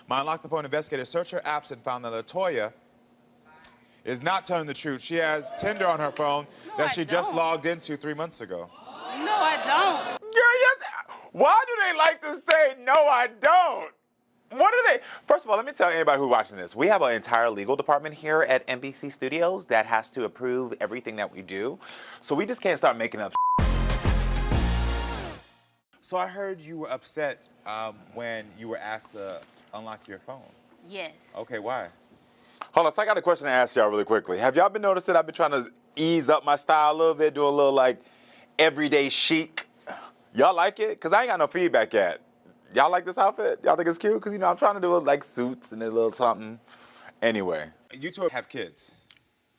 My Unlock the Phone investigators searched her apps and found that Latoya is not telling the truth. She has Tinder on her phone that she just logged into 3 months ago. No, I don't. Girl, yes. Why do they like to say, no, I don't? What are they? First of all, let me tell anybody who's watching this. We have an entire legal department here at NBC Studios that has to approve everything that we do. So we just can't start making up. So I heard you were upset when you were asked to unlock your phone. Yes. Okay, why? Hold on, so I got a question to ask y'all really quickly. Have y'all been noticing I've been trying to ease up my style a little bit, do a little like everyday chic? Y'all like it? Because I ain't got no feedback yet. Y'all like this outfit? Y'all think it's cute? Because, you know, I'm trying to do like suits and a little something. Anyway. You two have kids.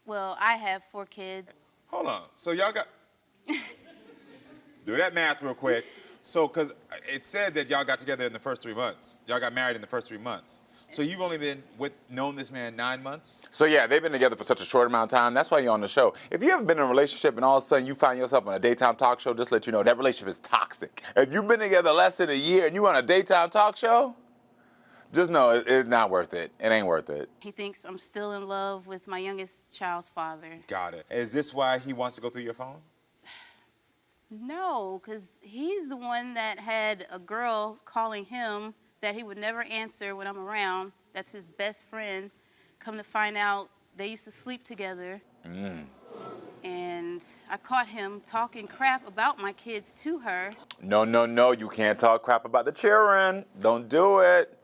Well, I have 4 kids. Hold on. So y'all got... Do that math real quick. So, because it said that y'all got together in the first 3 months. Y'all got married in the first 3 months. So you've only been known this man 9 months? So yeah, they've been together for such a short amount of time. That's why you're on the show. If you ever been in a relationship and all of a sudden you find yourself on a daytime talk show, just let you know that relationship is toxic. If you've been together less than a year and you on a daytime talk show, just know it's not worth it. It ain't worth it. He thinks I'm still in love with my youngest child's father. Got it. Is this why he wants to go through your phone? No, because he's the one that had a girl calling him that he would never answer when I'm around. That's his best friend. Come to find out, they used to sleep together. And I caught him talking crap about my kids to her. No, no, no, you can't talk crap about the children. Don't do it.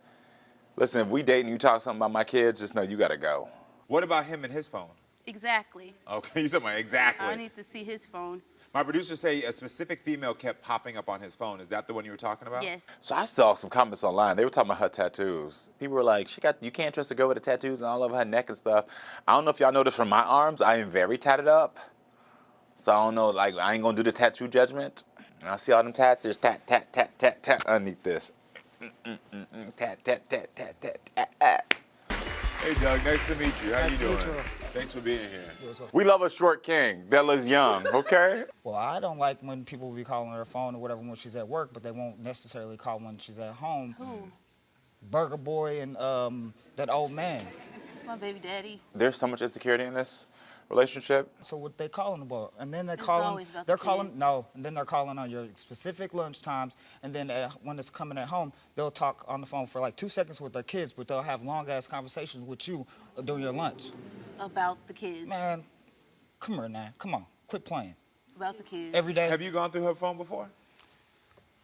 Listen, if we date and you talk something about my kids, just know you gotta go. What about him and his phone? Exactly. Okay, you said exactly. I need to see his phone. My producers say a specific female kept popping up on his phone. Is that the one you were talking about? Yes. So I saw some comments online. They were talking about her tattoos. People were like, you can't trust a girl with the tattoos and all over her neck and stuff. I don't know if y'all noticed from my arms, I am very tatted up. So I don't know, like, I ain't gonna do the tattoo judgment. And I see all them tats, there's tat, tat, tat, tat, tat underneath this. Tat, tat, tat, tat, tat, tat. Hey, Doug, nice to meet you. How you doing? Thanks for being here. We love a short king that looks young, okay? Well, I don't like when people be calling her phone or whatever when she's at work, but they won't necessarily call when she's at home. Who? Burger Boy and that old man. My baby daddy. There's so much insecurity in this relationship. So what they calling about? And then they're It's calling. always about They're the calling. kids. No, and then they're calling on your specific lunch times. And then when it's coming at home, they'll talk on the phone for like 2 seconds with their kids, but they'll have long ass conversations with you during your lunch. About the kids. Man, come here now. Come on, quit playing. About the kids. Every day. Have you gone through her phone before?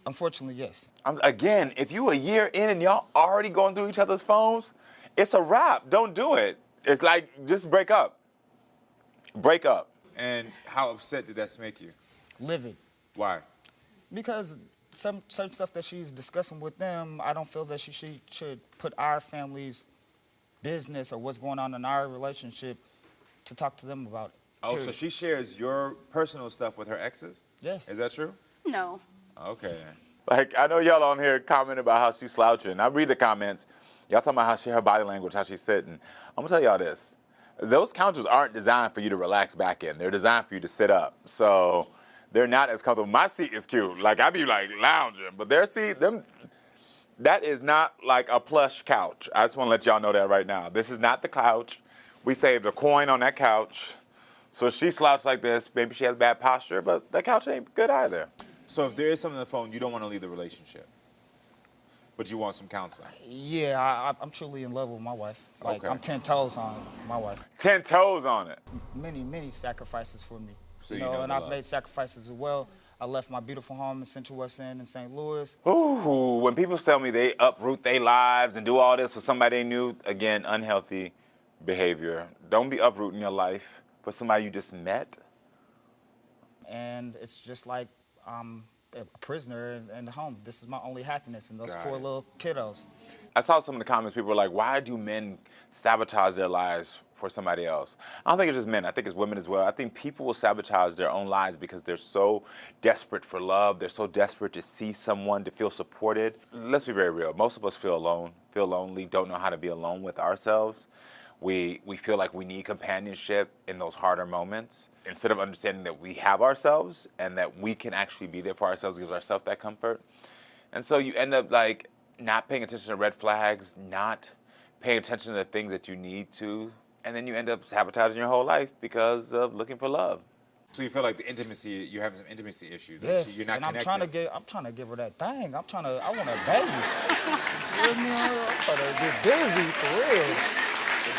Unfortunately, yes. Again, if you a year in and y'all already going through each other's phones, it's a wrap. Don't do it. It's like, just break up. Break up. And how upset did that make you? Livid. Why? Because some certain stuff that she's discussing with them, I don't feel that she should put our family's business or what's going on in our relationship to talk to them about it. Oh, Period. so she shares your personal stuff with her exes? Yes. Is that true? No. Okay. Like, I know y'all on here commenting about how she's slouching. I read the comments. Y'all talking about her body language, how she's sitting. I'm gonna tell y'all this. Those couches aren't designed for you to relax back in. They're designed for you to sit up. So they're not as comfortable. My seat is cute. Like, I be like lounging, but their seat, that is not like a plush couch. I just want to let y'all know that right now. This is not the couch. We saved a coin on that couch. So she slouched like this. Maybe she has bad posture, but that couch ain't good either. So if there is something on the phone, you don't want to leave the relationship, but you want some counseling. Yeah, I'm truly in love with my wife. Like, Okay. I'm 10 toes on my wife. 10 toes on it. Many sacrifices for me. So you know and the I've love. made sacrifices as well. I left my beautiful home in Central West End in St. Louis. Ooh, when people tell me they uproot their lives and do all this for somebody they knew, again, unhealthy behavior. Don't be uprooting your life for somebody you just met. And it's just like I'm a prisoner in the home. This is my only happiness, and those Got 4 it. little kiddos. I saw some of the comments, people were like, why do men sabotage their lives for somebody else? I don't think it's just men, I think it's women as well. I think people will sabotage their own lives because they're so desperate for love, they're so desperate to see someone, to feel supported. Let's be very real, most of us feel alone, feel lonely, don't know how to be alone with ourselves. We feel like we need companionship in those harder moments. Instead of understanding that we have ourselves and that we can actually be there for ourselves, gives ourselves that comfort. And so you end up like not paying attention to red flags, not paying attention to the things that you need to, and then you end up sabotaging your whole life because of looking for love. So you feel like the intimacy, you're having some intimacy issues. Yes, You're not and I'm connected. trying to give her that thing. I want a baby. You feel me? I'm trying to get busy for real.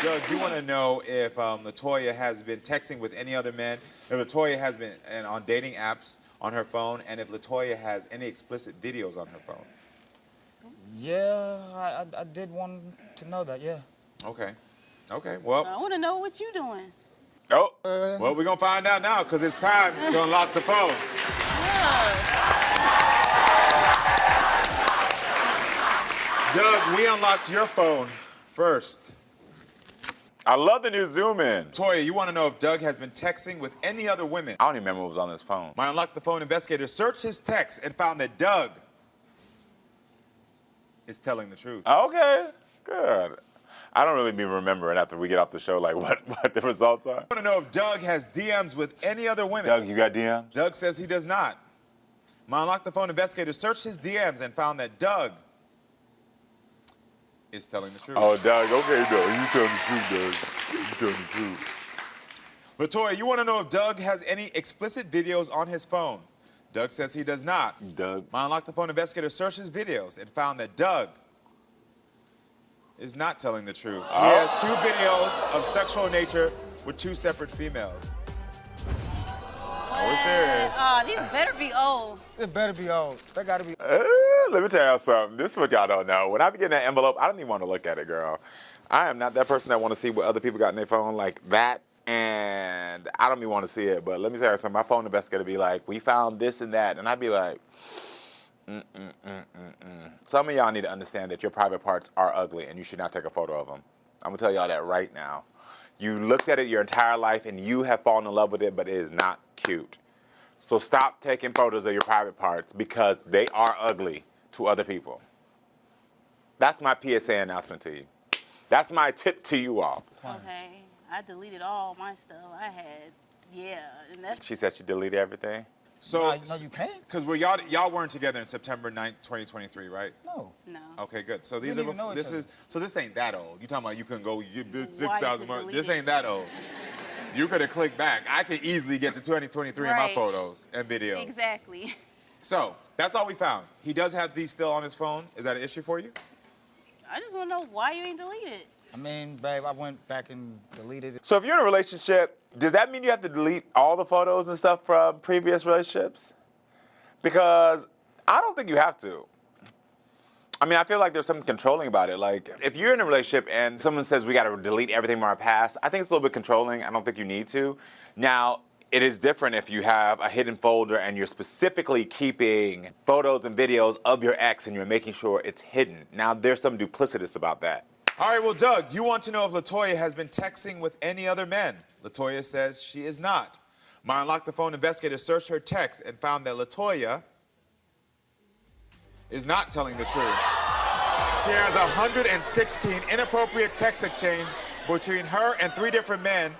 Doug, you want to know if Latoya has been texting with any other men, if Latoya has been on dating apps on her phone, and if Latoya has any explicit videos on her phone. Yeah, I did want to know that. Yeah. Okay. Okay. Well. I want to know what you doing. Oh. Well, we're gonna find out now because it's time to unlock the phone. Doug, we unlocked your phone first. I love the new zoom in. Toya, you want to know if Doug has been texting with any other women? I don't even remember what was on his phone. My Unlock the Phone investigator searched his text and found that Doug is telling the truth. Okay, good. I don't really be remembering after we get off the show like what the results are. I want to know if Doug has DMs with any other women. Doug, you got DMs? Doug says he does not. My Unlock the Phone investigator searched his DMs and found that Doug is telling the truth. Oh, Doug, okay, Doug, you telling the truth, Doug. You telling the truth. Latoya, you want to know if Doug has any explicit videos on his phone. Doug says he does not. Doug. My Unlock the Phone investigator searched his videos and found that Doug is not telling the truth. He has 2 videos of sexual nature with 2 separate females. Oh, we're serious. Oh, these better be old. It better be old. They gotta be. Let me tell y'all something. This is what y'all don't know. When I be getting that envelope, I don't even want to look at it, girl. I am not that person that want to see what other people got in their phone like that, and I don't even want to see it. But let me tell you something. My phone investigator be like, we found this and that, and I'd be like, Some of y'all need to understand that your private parts are ugly, and you should not take a photo of them. I'm gonna tell y'all that right now. You looked at it your entire life, and you have fallen in love with it, but it is not cute. So stop taking photos of your private parts because they are ugly to other people. That's my PSA announcement to you. That's my tip to you all. Okay, I deleted all my stuff I had. Yeah, and that's. She said she deleted everything. So, No, you can't. Because y'all weren't together in September 9th, 2023, right? No. No. Okay, good. So these didn't are even know each this other. is so this ain't that old. You talking about you couldn't go you bid Why 6,000 is it months. This deleted? ain't that old. You could have clicked back. I could easily get to 2023 in my Right. photos and videos. Exactly. So that's all we found. He does have these still on his phone. Is that an issue for you? I just want to know why you ain't deleted. I mean, babe, I went back and deleted it. So if you're in a relationship, does that mean you have to delete all the photos and stuff from previous relationships? Because I don't think you have to. I mean, I feel like there's something controlling about it. Like, if you're in a relationship and someone says we got to delete everything from our past, I think it's a little bit controlling. I don't think you need to. Now, it is different if you have a hidden folder and you're specifically keeping photos and videos of your ex and you're making sure it's hidden. Now, there's some duplicitous about that. All right, well, Doug, you want to know if Latoya has been texting with any other men. Latoya says she is not. My Unlock the Phone investigator searched her text and found that Latoya is not telling the truth. She has 116 inappropriate text exchange between her and 3 different men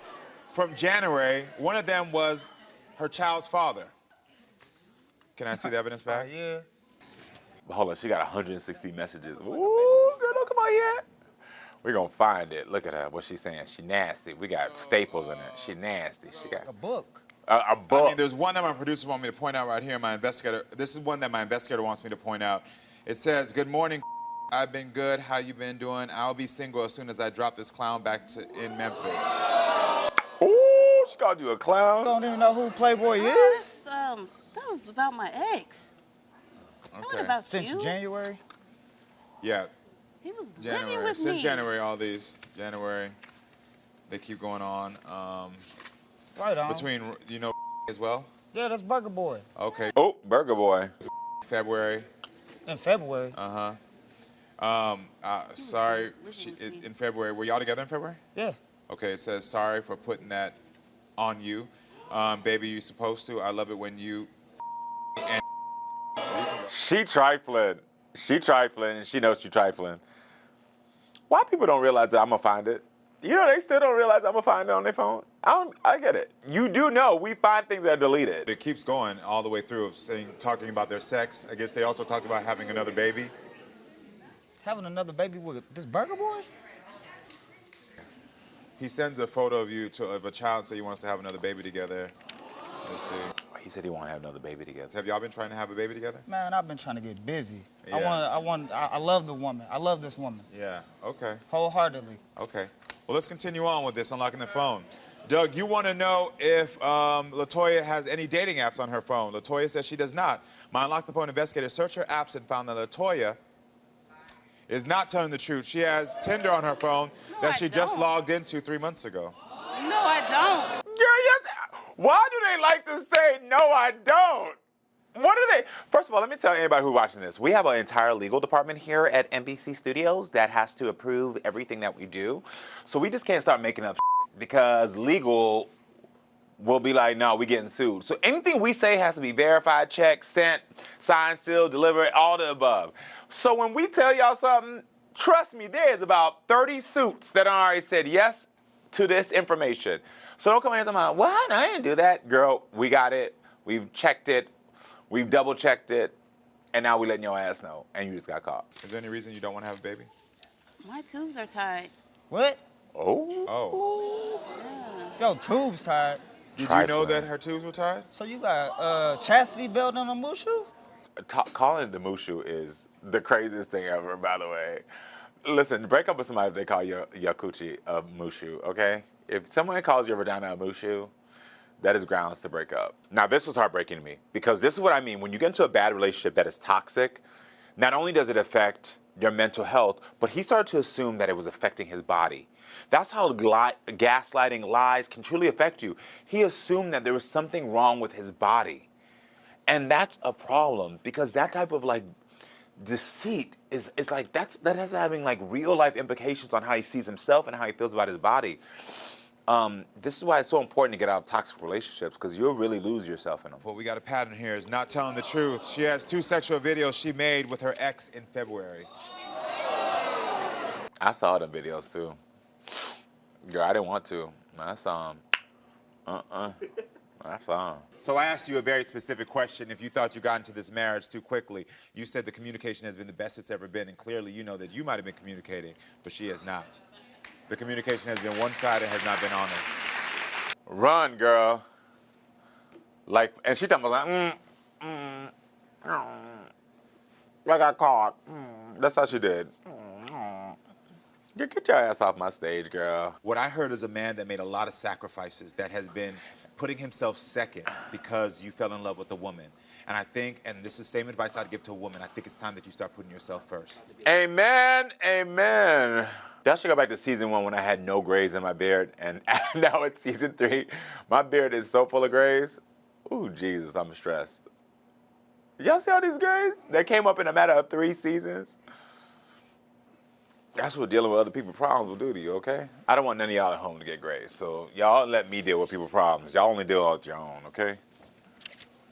from January. One of them was her child's father. Can I see the evidence back? Yeah. But hold on, she got 160 messages. Ooh, girl, don't come out here. We're going to find it. Look at her, what she's saying. She nasty. We got staples in her. She nasty. She got A book. a book. I mean, there's one that my producers want me to point out right here. My investigator. This is one that my investigator wants me to point out. It says, "Good morning. I've been good. How you been doing? I'll be single as soon as I drop this clown back in Memphis." Ooh, she called you a clown. Don't even know who Playboy is? That was about my ex. That wasn't about Since you. January? Yeah, He was living January. with Since me. January, all these January. They keep going on. Right on. Between as well. Yeah, that's Burger Boy. Okay, Oh, Burger Boy. February. In February. Sorry, living with me. in February. Were y'all together in February? Yeah. Okay, it says, "Sorry for putting that on you. Baby, you supposed to. I love it when you..." And She trifling. She trifling, and she knows she trifling. Why people don't realize that I'm going to find it? You know, they still don't realize I'm going to find it on their phone. I get it. You do know we find things that are deleted. it keeps going all the way through of talking about their sex. I guess they also talked about having another baby. Having another baby with this burger boy? He sends a photo of you of a child and says he wants to have another baby together. Let's see. He said he want to have another baby together. Have y'all been trying to have a baby together? Man, I've been trying to get busy. Yeah. I love the woman. I love this woman. Yeah, okay. Wholeheartedly. Okay. Well, let's continue on with this, unlocking the phone. Doug, you want to know if Latoya has any dating apps on her phone. Latoya says she does not. My Unlock the Phone investigator searched her apps and found that Latoya is not telling the truth. She has Tinder on her phone that she just logged into 3 months ago. No, I don't. Girl, yes. Why do they like to say, no, I don't? What are they? First of all, let me tell anybody who's watching this. We have an entire legal department here at NBC Studios that has to approve everything that we do. So we just can't start making up because legal will be like, no, we getting sued. So anything we say has to be verified, checked, sent, signed, sealed, delivered, all the above. So when we tell y'all something, trust me, there's about 30 suits that already said yes to this information. So don't come in and say, what? I didn't do that. Girl, we got it. We've checked it. We've double checked it. And now we letting your ass know. And you just got caught. Is there any reason you don't want to have a baby? My tubes are tied. What? Oh. Yeah. Yo, tubes tied. Did you know that her tubes were tied? So you got chastity belt on a mushu? Calling it the mushu is the craziest thing ever, by the way. Listen, break up with somebody if they call your coochie a mushu, okay? If someone calls your vagina a mushu, that is grounds to break up. Now, this was heartbreaking to me because this is what I mean. When you get into a bad relationship that is toxic, not only does it affect your mental health, but he started to assume that it was affecting his body. That's how gaslighting, lies can truly affect you. He assumed that there was something wrong with his body. And that's a problem because that type of deceit is like that has having real life implications on how he sees himself and how he feels about his body. This is why it's so important to get out of toxic relationships because you'll really lose yourself in them. What we got a pattern here is not telling the truth. She has 2 sexual videos she made with her ex in February. I saw them videos too. Girl, I didn't want to. I saw them. I saw them. So I asked you a very specific question. If you thought you got into this marriage too quickly, you said the communication has been the best it's ever been, and clearly you know that you might have been communicating, but she has not. The communication has been one-sided, has not been honest. Run, girl. And she talking about I got caught. That's how she did. Get your ass off my stage, girl. What I heard is a man that made a lot of sacrifices, that has been putting himself second because you fell in love with a woman. And I think, and this is the same advice I'd give to a woman, I think it's time that you start putting yourself first. Amen, amen. That should go back to season 1 when I had no grays in my beard. And now it's season 3. My beard is so full of grays. Ooh, Jesus, I'm stressed. Y'all see all these grays? They came up in a matter of 3 seasons. That's what dealing with other people's problems will do to you, okay? I don't want none of y'all at home to get grays. So y'all let me deal with people's problems. Y'all only deal with your own, okay?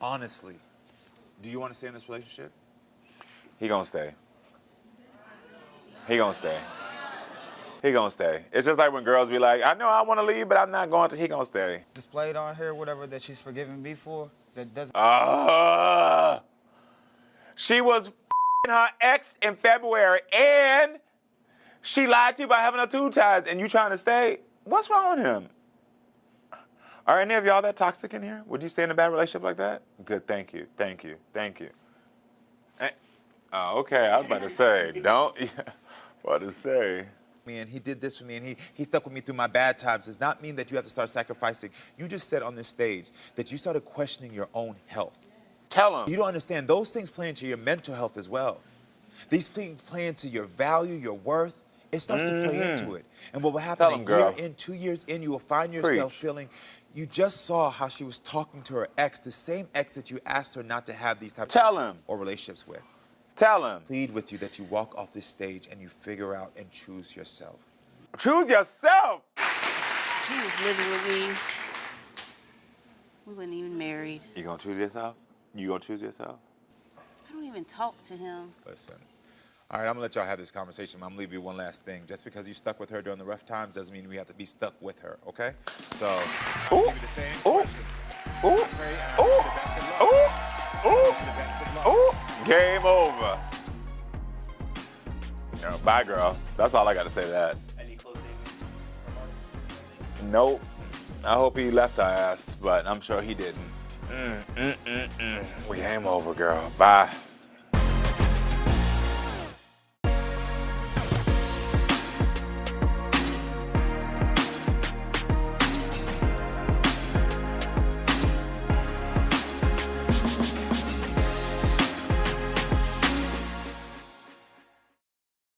Honestly, do you want to stay in this relationship? He gonna stay. He gonna stay. He gonna stay. It's just like when girls be like, I know I want to leave, but I'm not going to. He gonna stay. Displayed on her, whatever that she's forgiving me for, that doesn't. She was her ex in February, and she lied to you about having her tube ties, and you trying to stay? What's wrong with him? Are any of y'all that toxic in here? Would you stay in a bad relationship like that? Good, thank you, thank you, thank you. Okay, I was about to say, don't. What to say? And he did this for me, and he stuck with me through my bad times, does not mean that you have to start sacrificing. You just said on this stage that you started questioning your own health. Tell him. You don't understand. Those things play into your mental health as well. These things play into your value, your worth. It starts to play into it. And what will happen a year in, 2 years in, you will find yourself feeling, you just saw how she was talking to her ex, the same ex that you asked her not to have these types of or relationships with. Tell him. Plead with you that you walk off this stage and you figure out and choose yourself. Choose yourself. He was living with me. We weren't even married. You gonna choose yourself? You gonna choose yourself? I don't even talk to him. Listen. All right, I'm gonna let y'all have this conversation. I'm gonna leave you one last thing. Just because you stuck with her during the rough times doesn't mean we have to be stuck with her, okay? So, I'll give you the same questions. Game over. You know, bye, girl. That's all I got to say to that. Any closing remarks? Nope. I hope he left our ass, but I'm sure he didn't. We game over, girl. Bye.